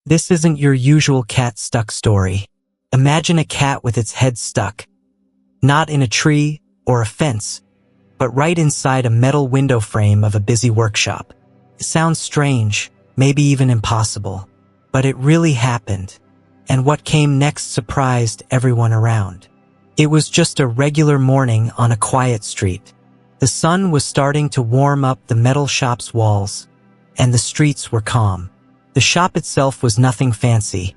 This isn't your usual cat stuck story. Imagine a cat with its head stuck, not in a tree or a fence, but right inside a metal window frame of a busy workshop. It sounds strange, maybe even impossible, but it really happened, and what came next surprised everyone around. It was just a regular morning on a quiet street. The sun was starting to warm up the metal shop's walls, and the streets were calm. The shop itself was nothing fancy,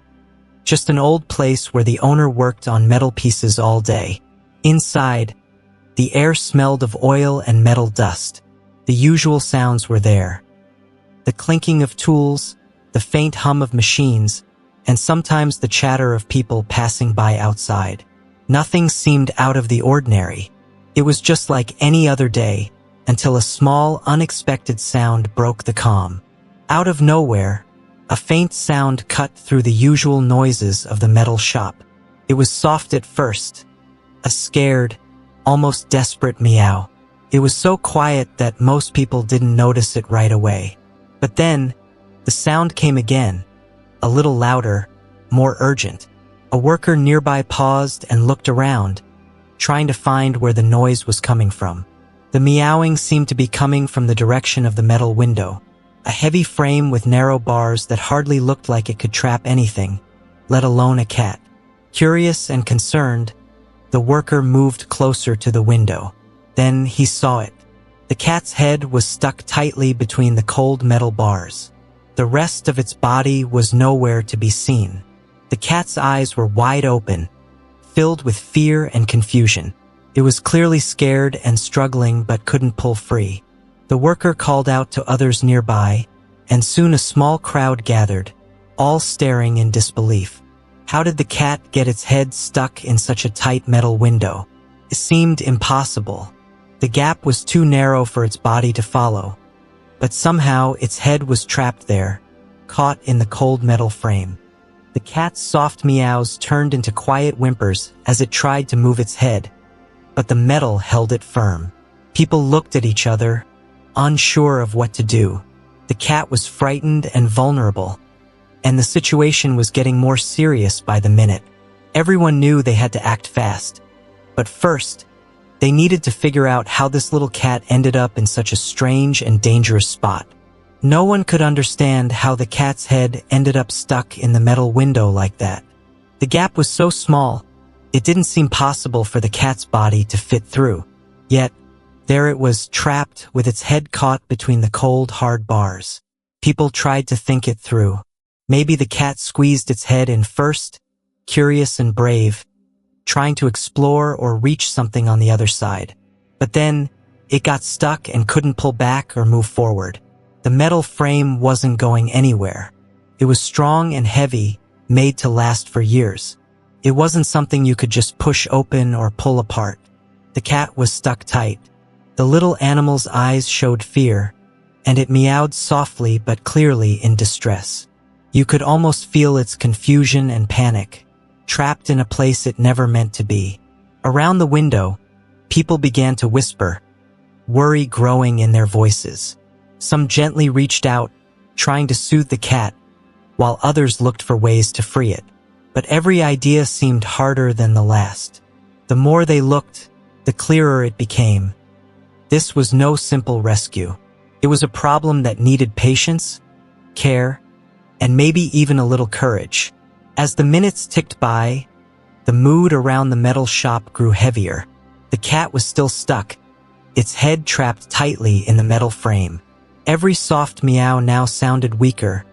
just an old place where the owner worked on metal pieces all day. Inside, the air smelled of oil and metal dust. The usual sounds were there. The clinking of tools, the faint hum of machines, and sometimes the chatter of people passing by outside. Nothing seemed out of the ordinary. It was just like any other day, until a small, unexpected sound broke the calm. Out of nowhere, a faint sound cut through the usual noises of the metal shop. It was soft at first, a scared, almost desperate meow. It was so quiet that most people didn't notice it right away. But then, the sound came again, a little louder, more urgent. A worker nearby paused and looked around, trying to find where the noise was coming from. The meowing seemed to be coming from the direction of the metal window, a heavy frame with narrow bars that hardly looked like it could trap anything, let alone a cat. Curious and concerned, the worker moved closer to the window. Then he saw it. The cat's head was stuck tightly between the cold metal bars. The rest of its body was nowhere to be seen. The cat's eyes were wide open, filled with fear and confusion. It was clearly scared and struggling but couldn't pull free. The worker called out to others nearby, and soon a small crowd gathered, all staring in disbelief. How did the cat get its head stuck in such a tight metal window? It seemed impossible. The gap was too narrow for its body to follow, but somehow its head was trapped there, caught in the cold metal frame. The cat's soft meows turned into quiet whimpers as it tried to move its head, but the metal held it firm. People looked at each other, unsure of what to do. The cat was frightened and vulnerable, and the situation was getting more serious by the minute. Everyone knew they had to act fast, but first, they needed to figure out how this little cat ended up in such a strange and dangerous spot. No one could understand how the cat's head ended up stuck in the metal window like that. The gap was so small, it didn't seem possible for the cat's body to fit through. Yet, there it was, trapped with its head caught between the cold, hard bars. People tried to think it through. Maybe the cat squeezed its head in first, curious and brave, trying to explore or reach something on the other side. But then, it got stuck and couldn't pull back or move forward. The metal frame wasn't going anywhere. It was strong and heavy, made to last for years. It wasn't something you could just push open or pull apart. The cat was stuck tight. The little animal's eyes showed fear, and it meowed softly but clearly in distress. You could almost feel its confusion and panic, trapped in a place it never meant to be. Around the window, people began to whisper, worry growing in their voices. Some gently reached out, trying to soothe the cat, while others looked for ways to free it. But every idea seemed harder than the last. The more they looked, the clearer it became. This was no simple rescue. It was a problem that needed patience, care, and maybe even a little courage. As the minutes ticked by, the mood around the metal shop grew heavier. The cat was still stuck, its head trapped tightly in the metal frame. Every soft meow now sounded weaker,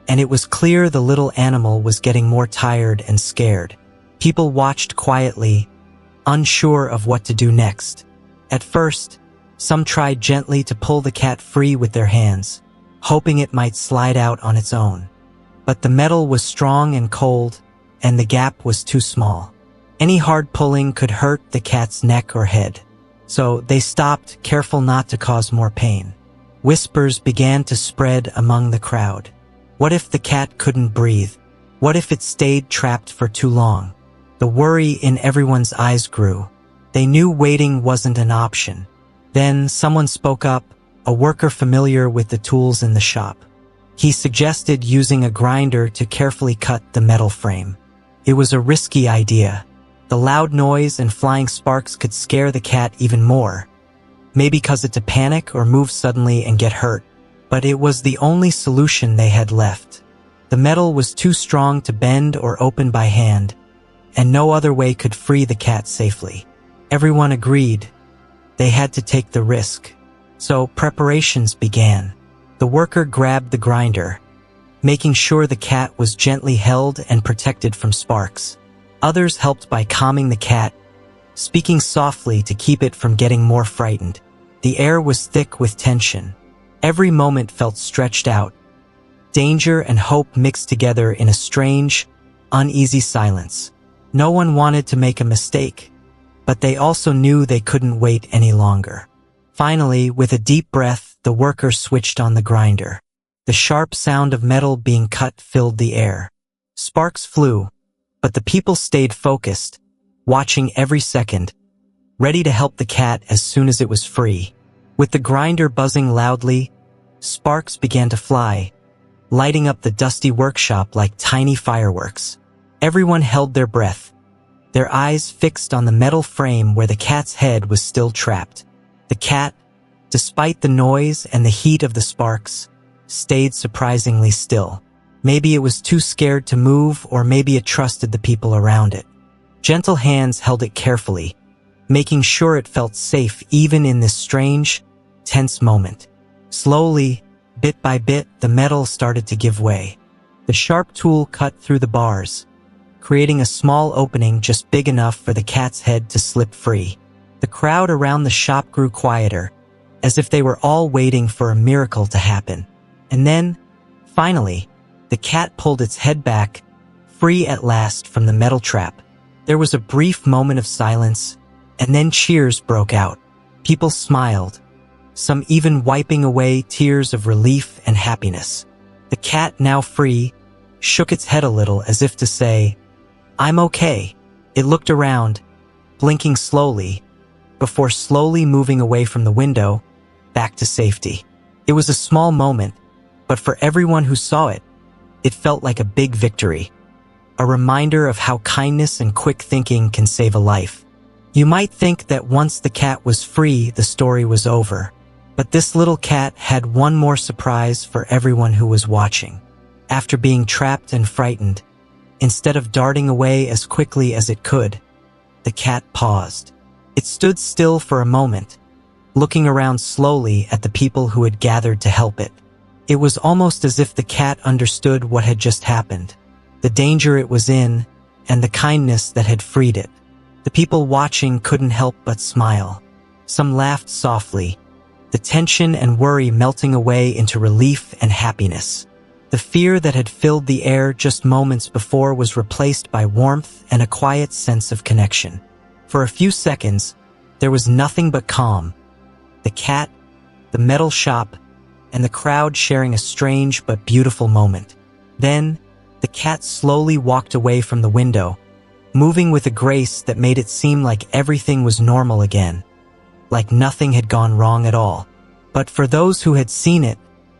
and it was clear the little animal was getting more tired and scared. People watched quietly, unsure of what to do next. At first, some tried gently to pull the cat free with their hands, hoping it might slide out on its own. But the metal was strong and cold, and the gap was too small. Any hard pulling could hurt the cat's neck or head. So they stopped, careful not to cause more pain. Whispers began to spread among the crowd. What if the cat couldn't breathe? What if it stayed trapped for too long? The worry in everyone's eyes grew. They knew waiting wasn't an option. Then someone spoke up, a worker familiar with the tools in the shop. He suggested using a grinder to carefully cut the metal frame. It was a risky idea. The loud noise and flying sparks could scare the cat even more, maybe cause it to panic or move suddenly and get hurt. But it was the only solution they had left. The metal was too strong to bend or open by hand, and no other way could free the cat safely. Everyone agreed. They had to take the risk. So preparations began. The worker grabbed the grinder, making sure the cat was gently held and protected from sparks. Others helped by calming the cat, speaking softly to keep it from getting more frightened. The air was thick with tension. Every moment felt stretched out. Danger and hope mixed together in a strange, uneasy silence. No one wanted to make a mistake, but they also knew they couldn't wait any longer. Finally, with a deep breath, the worker switched on the grinder. The sharp sound of metal being cut filled the air. Sparks flew, but the people stayed focused, watching every second, ready to help the cat as soon as it was free. With the grinder buzzing loudly, sparks began to fly, lighting up the dusty workshop like tiny fireworks. Everyone held their breath, their eyes fixed on the metal frame where the cat's head was still trapped. The cat, despite the noise and the heat of the sparks, stayed surprisingly still. Maybe it was too scared to move, or maybe it trusted the people around it. Gentle hands held it carefully, making sure it felt safe even in this strange, tense moment. Slowly, bit by bit, the metal started to give way. The sharp tool cut through the bars, creating a small opening just big enough for the cat's head to slip free. The crowd around the shop grew quieter, as if they were all waiting for a miracle to happen. And then, finally, the cat pulled its head back, free at last from the metal trap. There was a brief moment of silence, and then cheers broke out. People smiled, some even wiping away tears of relief and happiness. The cat, now free, shook its head a little as if to say, "I'm okay." It looked around, blinking slowly, before slowly moving away from the window, back to safety. It was a small moment, but for everyone who saw it, it felt like a big victory, a reminder of how kindness and quick thinking can save a life. You might think that once the cat was free, the story was over. But this little cat had one more surprise for everyone who was watching. After being trapped and frightened, instead of darting away as quickly as it could, the cat paused. It stood still for a moment, looking around slowly at the people who had gathered to help it. It was almost as if the cat understood what had just happened, the danger it was in, and the kindness that had freed it. The people watching couldn't help but smile. Some laughed softly, the tension and worry melting away into relief and happiness. The fear that had filled the air just moments before was replaced by warmth and a quiet sense of connection. For a few seconds, there was nothing but calm. The cat, the metal shop, and the crowd sharing a strange but beautiful moment. Then, the cat slowly walked away from the window, moving with a grace that made it seem like everything was normal again, like nothing had gone wrong at all. But for those who had seen it,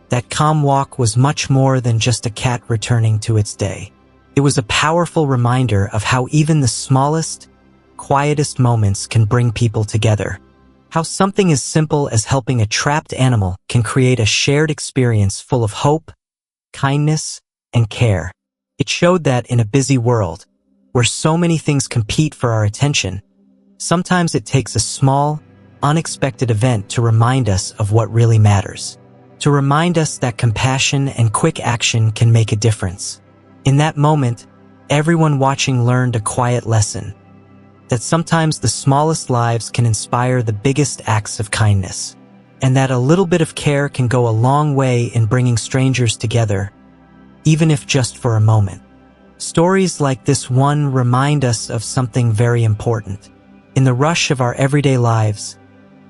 that calm walk was much more than just a cat returning to its day. It was a powerful reminder of how even the smallest, quietest moments can bring people together. How something as simple as helping a trapped animal can create a shared experience full of hope, kindness, and care. It showed that in a busy world, where so many things compete for our attention, sometimes it takes a small, unexpected event to remind us of what really matters. To remind us that compassion and quick action can make a difference. In that moment, everyone watching learned a quiet lesson, that sometimes the smallest lives can inspire the biggest acts of kindness, and that a little bit of care can go a long way in bringing strangers together, even if just for a moment. Stories like this one remind us of something very important. In the rush of our everyday lives,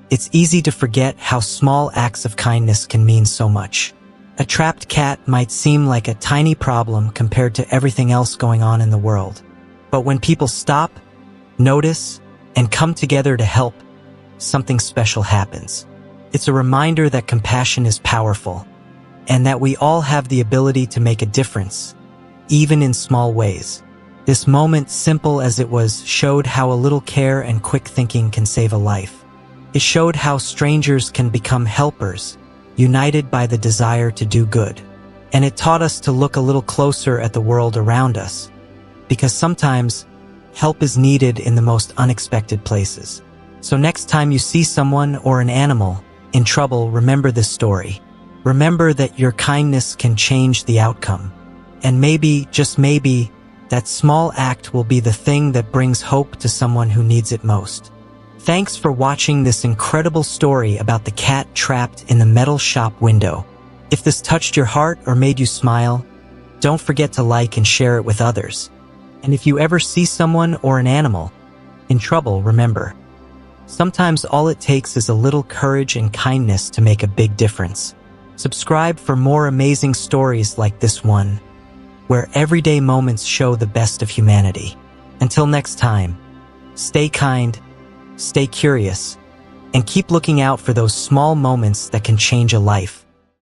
it's easy to forget how small acts of kindness can mean so much. A trapped cat might seem like a tiny problem compared to everything else going on in the world. But when people stop, notice, and come together to help, something special happens. It's a reminder that compassion is powerful, and that we all have the ability to make a difference, even in small ways. This moment, simple as it was, showed how a little care and quick thinking can save a life. It showed how strangers can become helpers, united by the desire to do good. And it taught us to look a little closer at the world around us, because sometimes help is needed in the most unexpected places. So next time you see someone or an animal in trouble, remember this story. Remember that your kindness can change the outcome. And maybe, just maybe, that small act will be the thing that brings hope to someone who needs it most. Thanks for watching this incredible story about the cat trapped in the metal shop window. If this touched your heart or made you smile, don't forget to like and share it with others. And if you ever see someone or an animal in trouble, remember, sometimes all it takes is a little courage and kindness to make a big difference. Subscribe for more amazing stories like this one, where everyday moments show the best of humanity. Until next time, stay kind, stay curious, and keep looking out for those small moments that can change a life.